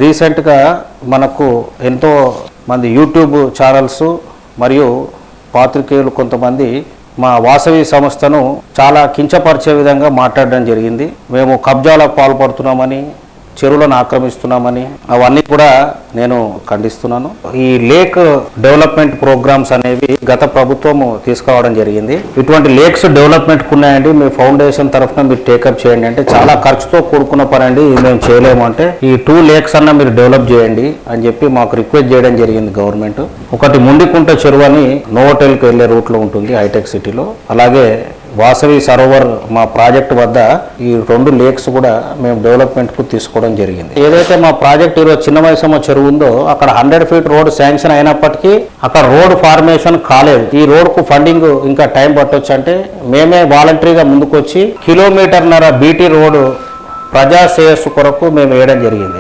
రీసెంట్గా మనకు ఎంతో మంది యూట్యూబ్ ఛానల్స్ మరియు పాత్రికేయులు కొంతమంది మా వాసవి సంస్థను చాలా కించపరిచే విధంగా మాట్లాడడం జరిగింది. మేము కబ్జాలకు పాల్పడుతున్నామని, చెరువులను ఆక్రమిస్తున్నామని, అవన్నీ కూడా నేను ఖండిస్తున్నాను. ఈ లేక్ డెవలప్మెంట్ ప్రోగ్రామ్స్ అనేవి గత ప్రభుత్వం తీసుకురావడం జరిగింది. ఇటువంటి లేక్స్ డెవలప్మెంట్ ఉన్నాయండి, మీ ఫౌండేషన్ తరఫున మీరు టేకప్ చేయండి అంటే చాలా ఖర్చుతో కూడుకున్న పని అండి, ఇది మేము చేయలేము అంటే ఈ 2 లేక్స్ అన్న మీరు డెవలప్ చేయండి అని చెప్పి మాకు రిక్వెస్ట్ చేయడం జరిగింది గవర్నమెంట్. ఒకటి ముండికుంట చెరువు అని నోవోటెల్కి వెళ్ళే రూట్లో ఉంటుంది హైటెక్ సిటీలో. అలాగే వాసవి సరోవర్ మా ప్రాజెక్ట్ వద్ద ఈ 2 లేక్స్ కూడా మేము డెవలప్మెంట్కు తీసుకోవడం జరిగింది. ఏదైతే మా ప్రాజెక్ట్ ఈరోజు చిన్న వయసమ్మ చెరువు ఉందో అక్కడ 100 ఫీట్ రోడ్ శాంక్షన్ అయినప్పటికీ అక్కడ రోడ్ ఫార్మేషన్ కాలేదు. ఈ రోడ్కు ఫండింగ్ ఇంకా టైం పట్టొచ్చు అంటే మేమే వాలంటరీగా ముందుకొచ్చి కిలోమీటర్న్నర బీటీ రోడ్డు ప్రజా శ్రేయస్సు కొరకు మేము వేయడం జరిగింది.